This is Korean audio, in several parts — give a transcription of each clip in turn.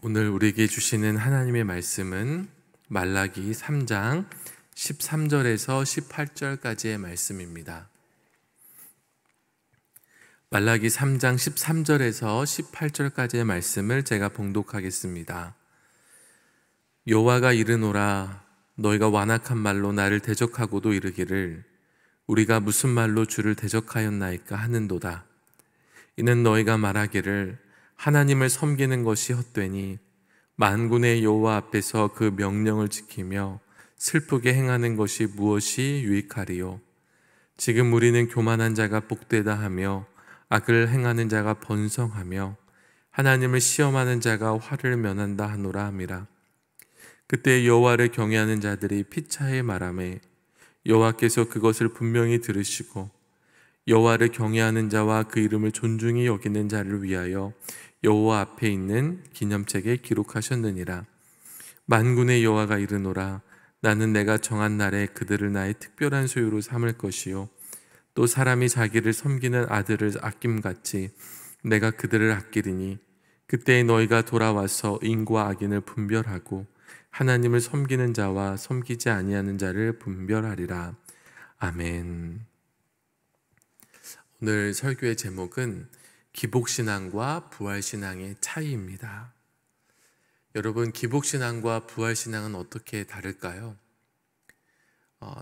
오늘 우리에게 주시는 하나님의 말씀은 말라기 3장 13절에서 18절까지의 말씀입니다. 말라기 3장 13절에서 18절까지의 말씀을 제가 봉독하겠습니다. 여호와가 이르노라, 너희가 완악한 말로 나를 대적하고도 이르기를 우리가 무슨 말로 주를 대적하였나이까 하는도다. 이는 너희가 말하기를 하나님을 섬기는 것이 헛되니 만군의 여호와 앞에서 그 명령을 지키며 슬프게 행하는 것이 무엇이 유익하리요. 지금 우리는 교만한 자가 복되다 하며 악을 행하는 자가 번성하며 하나님을 시험하는 자가 화를 면한다 하노라 함이라. 그때 여호와를 경외하는 자들이 피차에 말하매 여호와께서 그것을 분명히 들으시고 여호와를 경외하는 자와 그 이름을 존중히 여기는 자를 위하여 여호와 앞에 있는 기념책에 기록하셨느니라. 만군의 여호와가 이르노라, 나는 내가 정한 날에 그들을 나의 특별한 소유로 삼을 것이요 또 사람이 자기를 섬기는 아들을 아낌같이 내가 그들을 아끼리니 그때 너희가 돌아와서 인과 악인을 분별하고 하나님을 섬기는 자와 섬기지 아니하는 자를 분별하리라. 아멘. 오늘 설교의 제목은 기복신앙과 부활신앙의 차이입니다. 여러분, 기복신앙과 부활신앙은 어떻게 다를까요?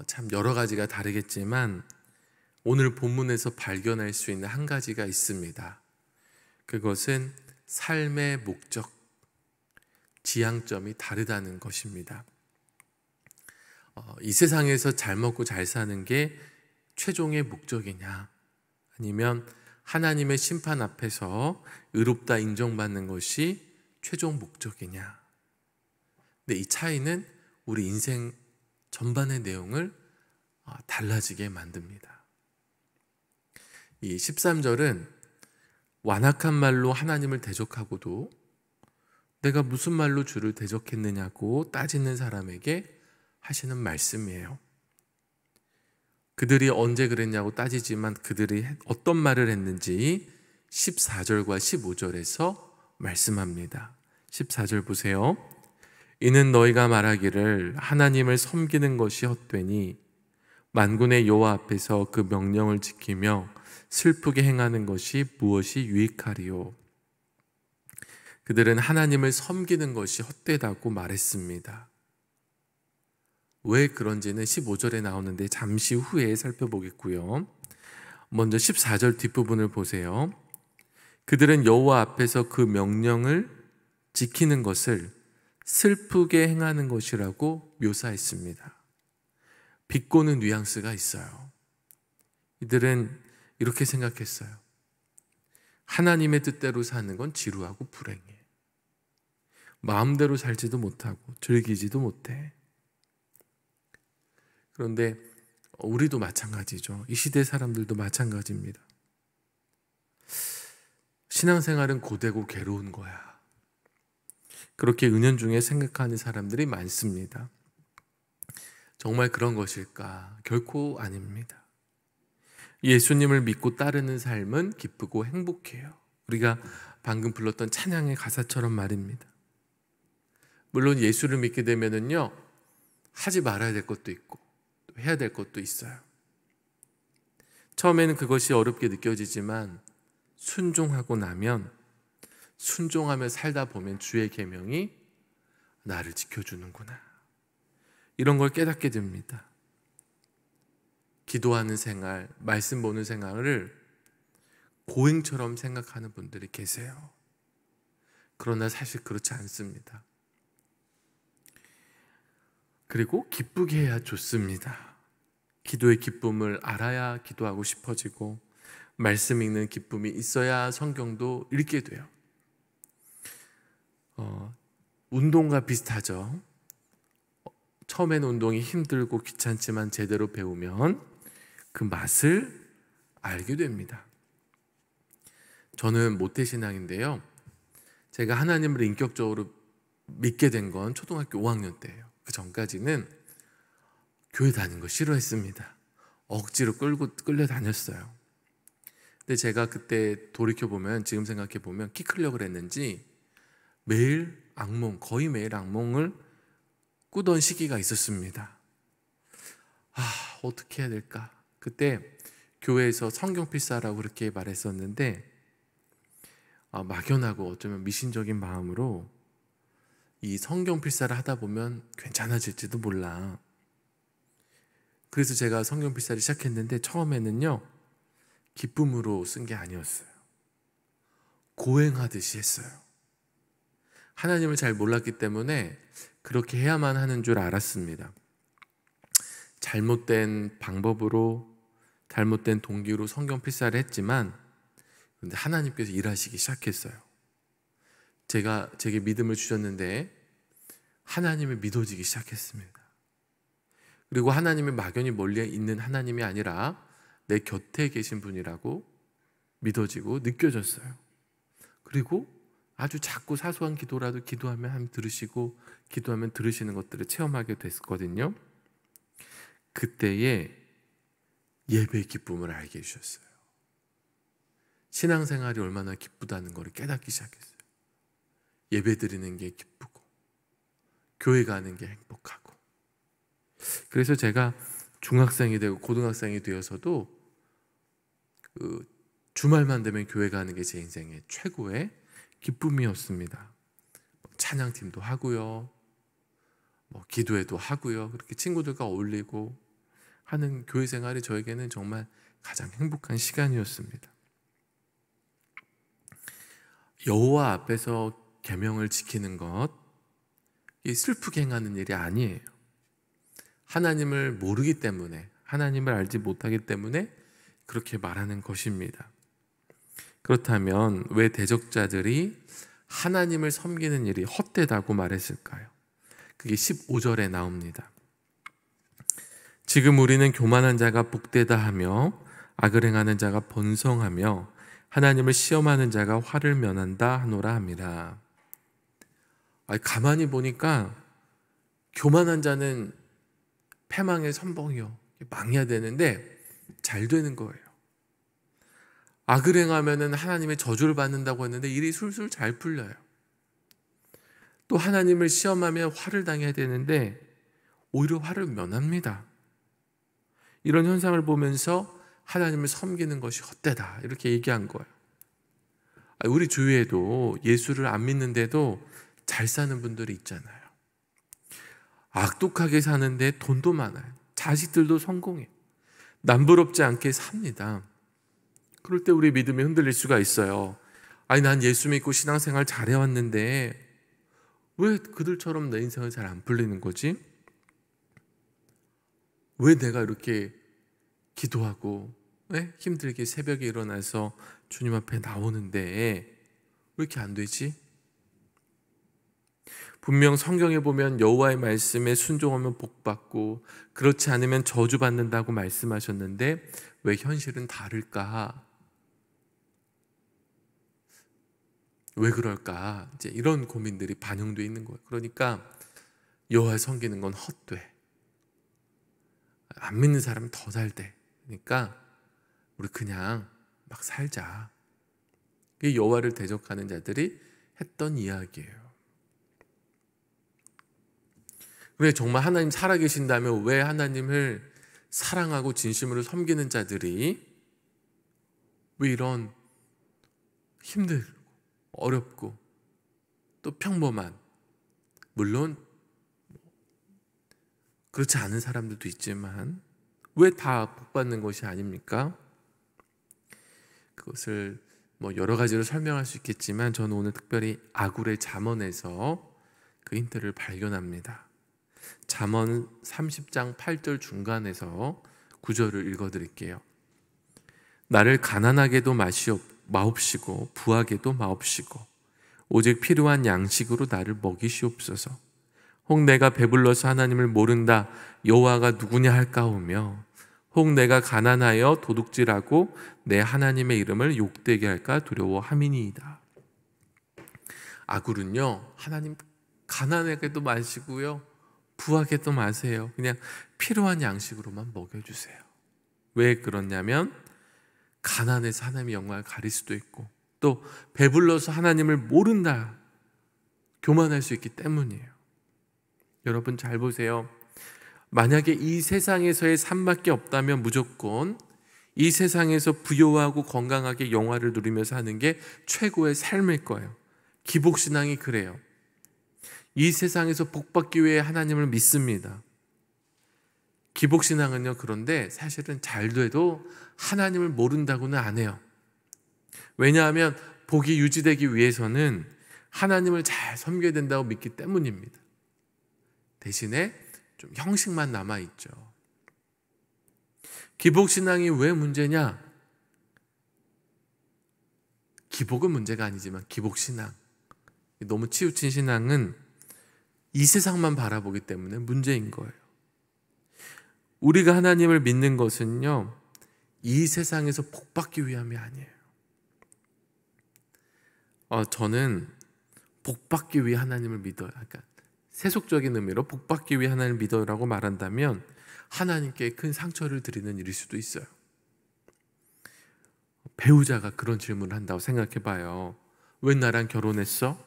참 여러 가지가 다르겠지만 오늘 본문에서 발견할 수 있는 한 가지가 있습니다. 그것은 삶의 목적, 지향점이 다르다는 것입니다. 이 세상에서 잘 먹고 잘 사는 게 최종의 목적이냐, 아니면 하나님의 심판 앞에서 의롭다 인정받는 것이 최종 목적이냐. 근데 이 차이는 우리 인생 전반의 내용을 달라지게 만듭니다. 이 13절은 완악한 말로 하나님을 대적하고도 내가 무슨 말로 주를 대적했느냐고 따지는 사람에게 하시는 말씀이에요. 그들이 언제 그랬냐고 따지지만 그들이 어떤 말을 했는지 14절과 15절에서 말씀합니다. 14절 보세요. 이는 너희가 말하기를 하나님을 섬기는 것이 헛되니 만군의 여호와 앞에서 그 명령을 지키며 슬프게 행하는 것이 무엇이 유익하리요. 그들은 하나님을 섬기는 것이 헛되다고 말했습니다. 왜 그런지는 15절에 나오는데 잠시 후에 살펴보겠고요. 먼저 14절 뒷부분을 보세요. 그들은 여호와 앞에서 그 명령을 지키는 것을 슬프게 행하는 것이라고 묘사했습니다. 비꼬는 뉘앙스가 있어요. 이들은 이렇게 생각했어요. 하나님의 뜻대로 사는 건 지루하고 불행해. 마음대로 살지도 못하고 즐기지도 못해. 그런데 우리도 마찬가지죠. 이 시대 사람들도 마찬가지입니다. 신앙생활은 고되고 괴로운 거야. 그렇게 은연중에 생각하는 사람들이 많습니다. 정말 그런 것일까? 결코 아닙니다. 예수님을 믿고 따르는 삶은 기쁘고 행복해요. 우리가 방금 불렀던 찬양의 가사처럼 말입니다. 물론 예수를 믿게 되면은요, 하지 말아야 될 것도 있고 해야 될 것도 있어요. 처음에는 그것이 어렵게 느껴지지만 순종하고 나면, 순종하며 살다 보면 주의 계명이 나를 지켜주는구나, 이런 걸 깨닫게 됩니다. 기도하는 생활, 말씀 보는 생활을 고행처럼 생각하는 분들이 계세요. 그러나 사실 그렇지 않습니다. 그리고 기쁘게 해야 좋습니다. 기도의 기쁨을 알아야 기도하고 싶어지고 말씀 읽는 기쁨이 있어야 성경도 읽게 돼요. 운동과 비슷하죠. 처음에는 운동이 힘들고 귀찮지만 제대로 배우면 그 맛을 알게 됩니다. 저는 모태신앙인데요, 제가 하나님을 인격적으로 믿게 된 건 초등학교 5학년 때예요. 그 전까지는 교회 다니는 거 싫어했습니다. 억지로 끌려 다녔어요. 근데 제가 그때 돌이켜보면, 지금 생각해보면 키 크려고 그랬는지 매일 거의 매일 악몽을 꾸던 시기가 있었습니다. 어떻게 해야 될까? 그때 교회에서 성경 필사라고 그렇게 말했었는데 막연하고 어쩌면 미신적인 마음으로 이 성경 필사를 하다 보면 괜찮아질지도 몰라. 그래서 제가 성경 필사를 시작했는데 처음에는요, 기쁨으로 쓴 게 아니었어요. 고행하듯이 했어요. 하나님을 잘 몰랐기 때문에 그렇게 해야만 하는 줄 알았습니다. 잘못된 방법으로, 잘못된 동기로 성경 필사를 했지만, 근데 하나님께서 일하시기 시작했어요. 제게 믿음을 주셨는데 하나님을 믿어지기 시작했습니다. 그리고 하나님이 막연히 멀리 있는 하나님이 아니라 내 곁에 계신 분이라고 믿어지고 느껴졌어요. 그리고 아주 작고 사소한 기도라도 기도하면 하나님 들으시고, 기도하면 들으시는 것들을 체험하게 됐거든요. 그때에 예배의 기쁨을 알게 해주셨어요. 신앙생활이 얼마나 기쁘다는 것을 깨닫기 시작했어요. 예배 드리는 게 기쁘고 교회 가는 게 행복하고. 그래서 제가 중학생이 되고 고등학생이 되어서도 주말만 되면 교회 가는 게 제 인생의 최고의 기쁨이었습니다. 찬양팀도 하고요, 기도회도 하고요, 그렇게 친구들과 어울리고 하는 교회 생활이 저에게는 정말 가장 행복한 시간이었습니다. 여호와 앞에서 계명을 지키는 것, 이 슬프게 행하는 일이 아니에요. 하나님을 모르기 때문에, 하나님을 알지 못하기 때문에 그렇게 말하는 것입니다. 그렇다면 왜 대적자들이 하나님을 섬기는 일이 헛되다고 말했을까요? 그게 15절에 나옵니다. 지금 우리는 교만한 자가 복되다 하며 악을 행하는 자가 번성하며 하나님을 시험하는 자가 화를 면한다 하노라 함이라. 가만히 보니까 교만한 자는 패망의 선봉이요, 망해야 되는데 잘 되는 거예요. 악을 행하면 하나님의 저주를 받는다고 했는데 일이 술술 잘 풀려요. 또 하나님을 시험하며 화를 당해야 되는데 오히려 화를 면합니다. 이런 현상을 보면서 하나님을 섬기는 것이 헛되다, 이렇게 얘기한 거예요. 우리 주위에도 예수를 안 믿는데도 잘 사는 분들이 있잖아요. 악독하게 사는데 돈도 많아요. 자식들도 성공해요. 남부럽지 않게 삽니다. 그럴 때 우리 믿음이 흔들릴 수가 있어요. 난 예수 믿고 신앙생활 잘해왔는데 왜 그들처럼 내 인생은 잘 안 풀리는 거지? 왜 내가 이렇게 기도하고 힘들게 새벽에 일어나서 주님 앞에 나오는데 왜 이렇게 안 되지? 분명 성경에 보면 여호와의 말씀에 순종하면 복받고 그렇지 않으면 저주받는다고 말씀하셨는데 왜 현실은 다를까? 왜 그럴까? 이제 이런 고민들이 반영되어 있는 거예요. 그러니까 여호와를 섬기는 건 헛돼. 안 믿는 사람은 더 잘 돼. 그러니까 우리 그냥 막 살자. 그게 여호와를 대적하는 자들이 했던 이야기예요. 왜 정말 하나님 살아계신다면 왜 하나님을 사랑하고 진심으로 섬기는 자들이 왜 이런 힘들고 어렵고 또 평범한, 물론 그렇지 않은 사람들도 있지만 왜 다 복받는 것이 아닙니까? 그것을 여러 가지로 설명할 수 있겠지만 저는 오늘 특별히 아굴의 잠언에서 그 힌트를 발견합니다. 잠언 30장 8절 중간에서 9절을 읽어드릴게요. 나를 가난하게도 마옵시고 부하게도 마옵시고 오직 필요한 양식으로 나를 먹이시옵소서. 혹 내가 배불러서 하나님을 모른다 여호와가 누구냐 할까오며 혹 내가 가난하여 도둑질하고 내 하나님의 이름을 욕되게 할까 두려워함이니이다. 아굴은요, 하나님 가난하게도 마시고요 부하게도 마세요. 그냥 필요한 양식으로만 먹여주세요. 왜 그러냐면 가난해서 하나님의 영광을 가릴 수도 있고 또 배불러서 하나님을 모른다, 교만할 수 있기 때문이에요. 여러분 잘 보세요. 만약에 이 세상에서의 삶밖에 없다면 무조건 이 세상에서 부유하고 건강하게 영화를 누리며 사는 게 최고의 삶일 거예요. 기복신앙이 그래요. 이 세상에서 복받기 위해 하나님을 믿습니다. 기복신앙은요, 그런데 사실은 잘 돼도 하나님을 모른다고는 안 해요. 왜냐하면 복이 유지되기 위해서는 하나님을 잘 섬겨야 된다고 믿기 때문입니다. 대신에 좀 형식만 남아있죠. 기복신앙이 왜 문제냐? 기복은 문제가 아니지만 기복신앙, 너무 치우친 신앙은 이 세상만 바라보기 때문에 문제인 거예요. 우리가 하나님을 믿는 것은요, 이 세상에서 복받기 위함이 아니에요. 저는 복받기 위해 하나님을 믿어요. 그러니까 세속적인 의미로 복받기 위해 하나님을 믿어요라고 말한다면 하나님께 큰 상처를 드리는 일일 수도 있어요. 배우자가 그런 질문을 한다고 생각해 봐요. 왜 나랑 결혼했어?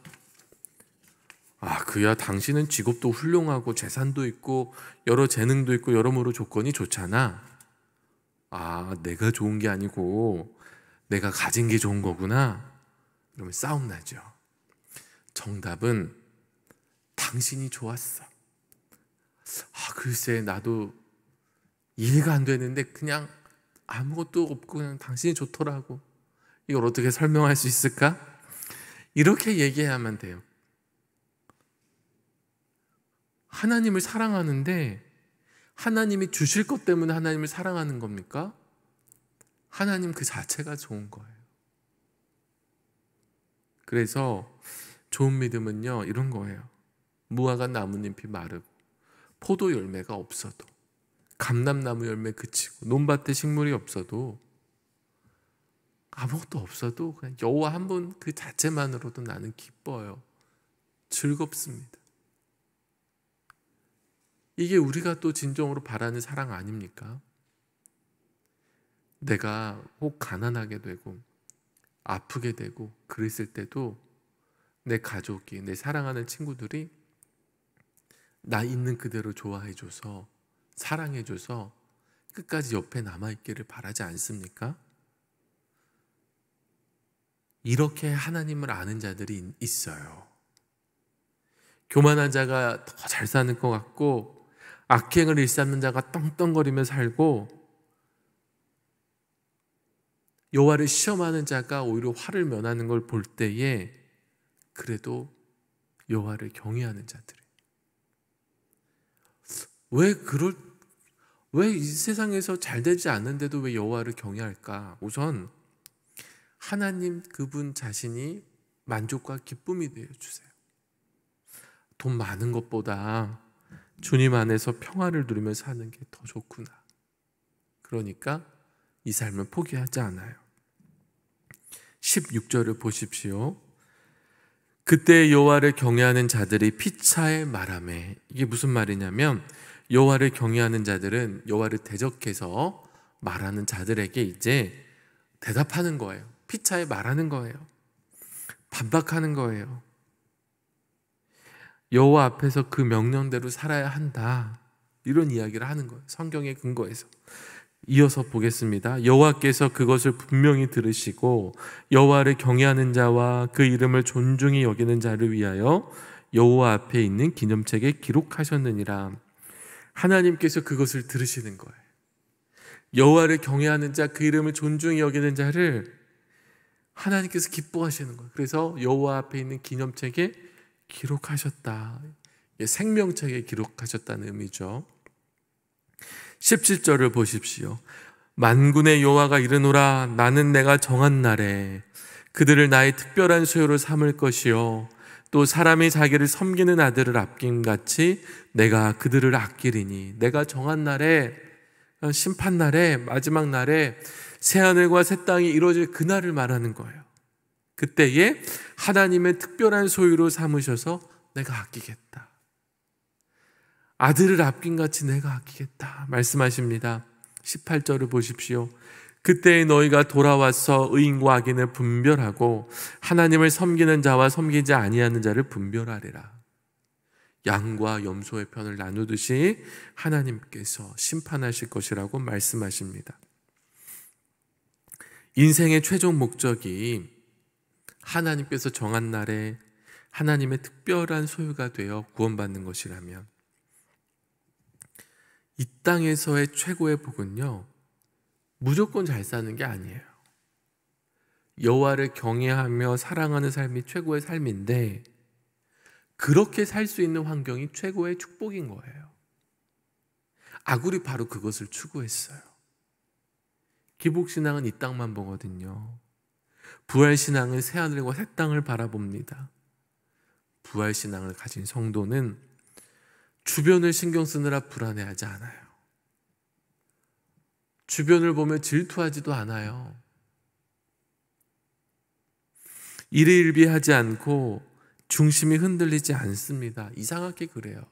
그야 당신은 직업도 훌륭하고 재산도 있고 여러 재능도 있고 여러모로 조건이 좋잖아. 내가 좋은 게 아니고 내가 가진 게 좋은 거구나. 그러면 싸움 나죠. 정답은 당신이 좋았어. 글쎄 나도 이해가 안 되는데 그냥 아무것도 없고 그냥 당신이 좋더라고. 이걸 어떻게 설명할 수 있을까? 이렇게 얘기해야만 돼요. 하나님을 사랑하는데 하나님이 주실 것 때문에 하나님을 사랑하는 겁니까? 하나님 그 자체가 좋은 거예요. 그래서 좋은 믿음은요, 이런 거예요. 무화과 나뭇잎이 마르고 포도 열매가 없어도, 감람나무 열매 그치고 논밭에 식물이 없어도, 아무것도 없어도 그냥 여호와 한 분 그 자체만으로도 나는 기뻐요. 즐겁습니다. 이게 우리가 또 진정으로 바라는 사랑 아닙니까? 내가 혹 가난하게 되고 아프게 되고 그랬을 때도 내 가족이, 내 사랑하는 친구들이 나 있는 그대로 좋아해줘서 사랑해줘서 끝까지 옆에 남아있기를 바라지 않습니까? 이렇게 하나님을 아는 자들이 있어요. 교만한 자가 더 잘 사는 것 같고 악행을 일삼는 자가 떵떵거리며 살고 여호와를 시험하는 자가 오히려 화를 면하는 걸 볼 때에 그래도 여호와를 경외하는 자들. 왜 이 세상에서 잘 되지 않는데도 왜 여호와를 경외할까? 우선 하나님 그분 자신이 만족과 기쁨이 되어주세요. 돈 많은 것보다 주님 안에서 평화를 누리며 사는 게 더 좋구나. 그러니까 이 삶을 포기하지 않아요. 16절을 보십시오. 그때 여호와를 경외하는 자들이 피차에 말하매. 이게 무슨 말이냐면 여호와를 경외하는 자들은 여호와를 대적해서 말하는 자들에게 이제 대답하는 거예요. 피차에 말하는 거예요. 반박하는 거예요. 여호와 앞에서 그 명령대로 살아야 한다. 이런 이야기를 하는 거예요. 성경의 근거에서. 이어서 보겠습니다. 여호와께서 그것을 분명히 들으시고 여호와를 경외하는 자와 그 이름을 존중히 여기는 자를 위하여 여호와 앞에 있는 기념책에 기록하셨느니라. 하나님께서 그것을 들으시는 거예요. 여호와를 경외하는 자, 그 이름을 존중히 여기는 자를 하나님께서 기뻐하시는 거예요. 그래서 여호와 앞에 있는 기념책에 기록하셨다. 생명책에 기록하셨다는 의미죠. 17절을 보십시오. 만군의 여호와가 이르노라. 나는 내가 정한 날에 그들을 나의 특별한 소유로 삼을 것이요 또 사람이 자기를 섬기는 아들을 아낌같이 내가 그들을 아끼리니. 내가 정한 날에, 심판날에, 마지막 날에 새하늘과 새 땅이 이루어질 그날을 말하는 거예요. 그때에 하나님의 특별한 소유로 삼으셔서 내가 아끼겠다. 아들을 아낀같이 내가 아끼겠다 말씀하십니다. 18절을 보십시오. 그때 너희가 돌아와서 의인과 악인을 분별하고 하나님을 섬기는 자와 섬기지 아니하는 자를 분별하리라. 양과 염소의 편을 나누듯이 하나님께서 심판하실 것이라고 말씀하십니다. 인생의 최종 목적이 하나님께서 정한 날에 하나님의 특별한 소유가 되어 구원받는 것이라면, 이 땅에서의 최고의 복은요, 무조건 잘 사는 게 아니에요. 여호와를 경외하며 사랑하는 삶이 최고의 삶인데, 그렇게 살 수 있는 환경이 최고의 축복인 거예요. 아굴이 바로 그것을 추구했어요. 기복신앙은 이 땅만 보거든요. 부활신앙은 새하늘과 새 땅을 바라봅니다. 부활신앙을 가진 성도는 주변을 신경 쓰느라 불안해하지 않아요. 주변을 보며 질투하지도 않아요. 일희일비하지 않고 중심이 흔들리지 않습니다. 이상하게 그래요.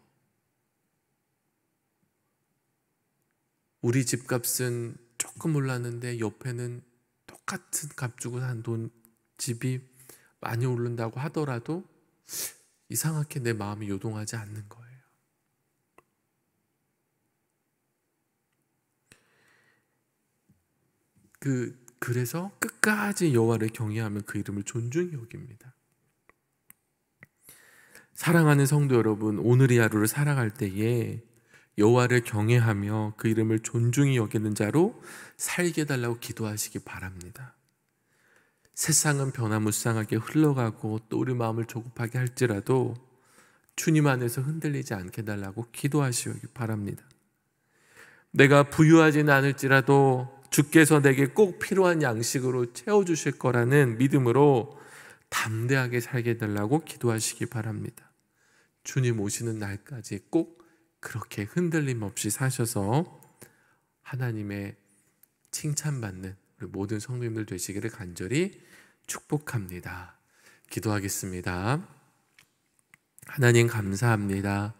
우리 집값은 조금 올랐는데 옆에는 똑같은 값 주고 산 집이 많이 오른다고 하더라도 이상하게 내 마음이 요동하지 않는 거예요. 그래서 끝까지 여호와를 경외하며 그 이름을 존중히 여깁니다. 사랑하는 성도 여러분, 오늘 이 하루를 살아갈 때에 여호와를 경외하며 그 이름을 존중히 여기는 자로 살게 해달라고 기도하시기 바랍니다. 세상은 변화무쌍하게 흘러가고 또 우리 마음을 조급하게 할지라도 주님 안에서 흔들리지 않게 해달라고 기도하시기 바랍니다. 내가 부유하지는 않을지라도 주께서 내게 꼭 필요한 양식으로 채워주실 거라는 믿음으로 담대하게 살게 해달라고 기도하시기 바랍니다. 주님 오시는 날까지 꼭 그렇게 흔들림 없이 사셔서 하나님의 칭찬받는 우리 모든 성도님들 되시기를 간절히 축복합니다. 기도하겠습니다. 하나님 감사합니다.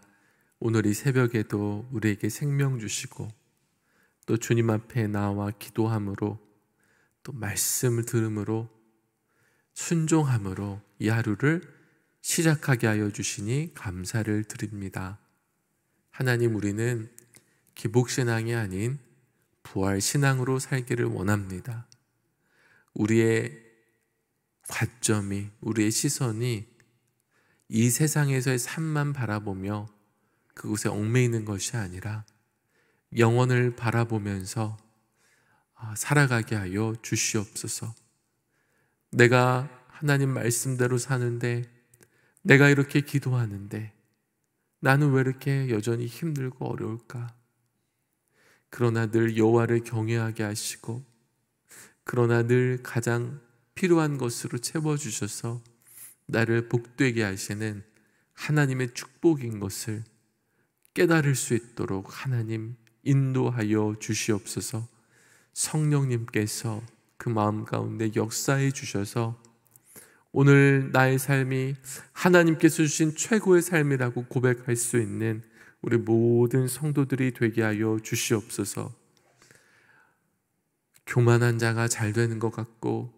오늘 이 새벽에도 우리에게 생명 주시고 또 주님 앞에 나와 기도함으로 또 말씀을 들음으로 순종함으로 이 하루를 시작하게 하여 주시니 감사를 드립니다. 하나님, 우리는 기복신앙이 아닌 부활신앙으로 살기를 원합니다. 우리의 관점이, 우리의 시선이 이 세상에서의 삶만 바라보며 그곳에 얽매이는 것이 아니라 영원을 바라보면서 살아가게 하여 주시옵소서. 내가 하나님 말씀대로 사는데, 내가 이렇게 기도하는데 나는 왜 이렇게 여전히 힘들고 어려울까? 그러나 늘 여호와를 경외하게 하시고, 그러나 늘 가장 필요한 것으로 채워주셔서 나를 복되게 하시는 하나님의 축복인 것을 깨달을 수 있도록 하나님 인도하여 주시옵소서. 성령님께서 그 마음 가운데 역사해 주셔서 오늘 나의 삶이 하나님께서 주신 최고의 삶이라고 고백할 수 있는 우리 모든 성도들이 되게 하여 주시옵소서. 교만한 자가 잘 되는 것 같고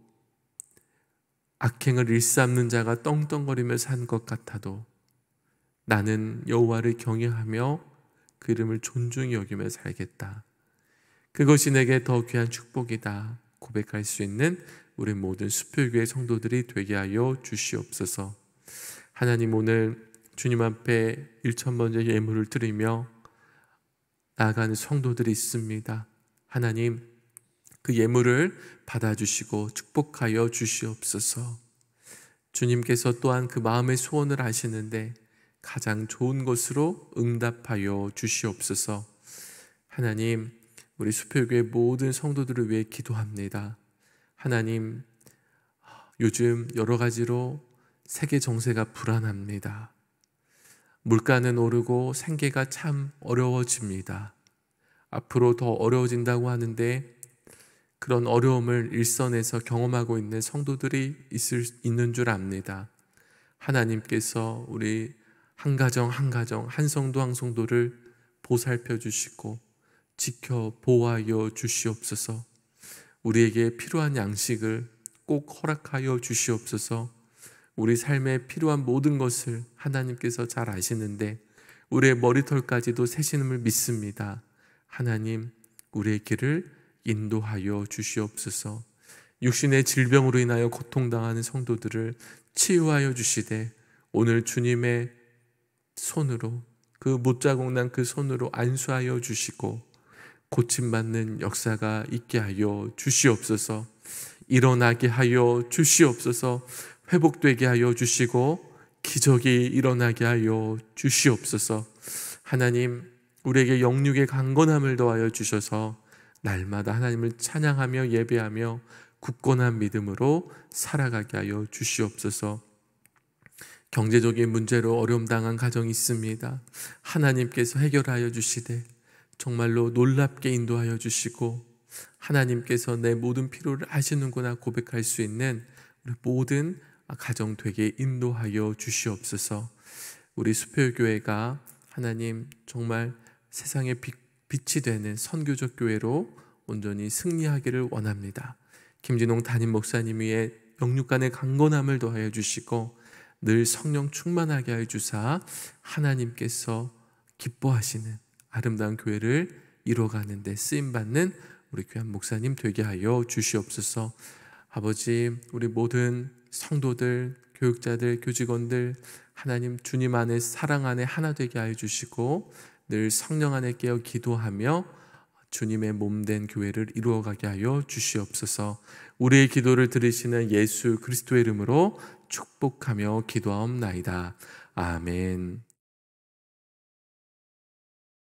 악행을 일삼는 자가 떵떵거리며 산 것 같아도 나는 여호와를 경외하며 그 이름을 존중히 여기며 살겠다. 그것이 내게 더 귀한 축복이다 고백할 수 있는 우리 모든 수표교회 성도들이 되게 하여 주시옵소서. 하나님, 오늘 주님 앞에 1,000번째 예물을 드리며 나아가는 성도들이 있습니다. 하나님, 그 예물을 받아주시고 축복하여 주시옵소서. 주님께서 또한 그 마음의 소원을 아시는데 가장 좋은 것으로 응답하여 주시옵소서. 하나님, 우리 수표교회 모든 성도들을 위해 기도합니다. 하나님, 요즘 여러 가지로 세계 정세가 불안합니다. 물가는 오르고 생계가 참 어려워집니다. 앞으로 더 어려워진다고 하는데 그런 어려움을 일선에서 경험하고 있는 성도들이 있는 줄 압니다. 하나님께서 우리 한 가정 한 가정, 한 성도 한 성도를 보살펴 주시고 지켜 보호하여 주시옵소서. 우리에게 필요한 양식을 꼭 허락하여 주시옵소서. 우리 삶에 필요한 모든 것을 하나님께서 잘 아시는데 우리의 머리털까지도 세시는을 믿습니다. 하나님, 우리의 길을 인도하여 주시옵소서. 육신의 질병으로 인하여 고통당하는 성도들을 치유하여 주시되 오늘 주님의 손으로, 그 못자국 난 그 손으로 안수하여 주시고 고침받는 역사가 있게 하여 주시옵소서. 일어나게 하여 주시옵소서. 회복되게 하여 주시고 기적이 일어나게 하여 주시옵소서. 하나님, 우리에게 영육의 강건함을 더하여 주셔서 날마다 하나님을 찬양하며 예배하며 굳건한 믿음으로 살아가게 하여 주시옵소서. 경제적인 문제로 어려움 당한 가정이 있습니다. 하나님께서 해결하여 주시되 정말로 놀랍게 인도하여 주시고 하나님께서 내 모든 필요를 아시는구나 고백할 수 있는 우리 모든 가정 되게 인도하여 주시옵소서. 우리 수표교회가 하나님 정말 세상의 빛이 되는 선교적 교회로 온전히 승리하기를 원합니다. 김진홍 담임 목사님 위에 영육간의 강건함을 더하여 주시고 늘 성령 충만하게 하여 주사 하나님께서 기뻐하시는 아름다운 교회를 이루어가는 데 쓰임받는 우리 귀한 목사님 되게 하여 주시옵소서. 아버지, 우리 모든 성도들, 교육자들, 교직원들 하나님 주님 안에 사랑 안에 하나 되게 하여 주시고 늘 성령 안에 깨어 기도하며 주님의 몸된 교회를 이루어가게 하여 주시옵소서. 우리의 기도를 들으시는 예수 그리스도의 이름으로 축복하며 기도하옵나이다. 아멘.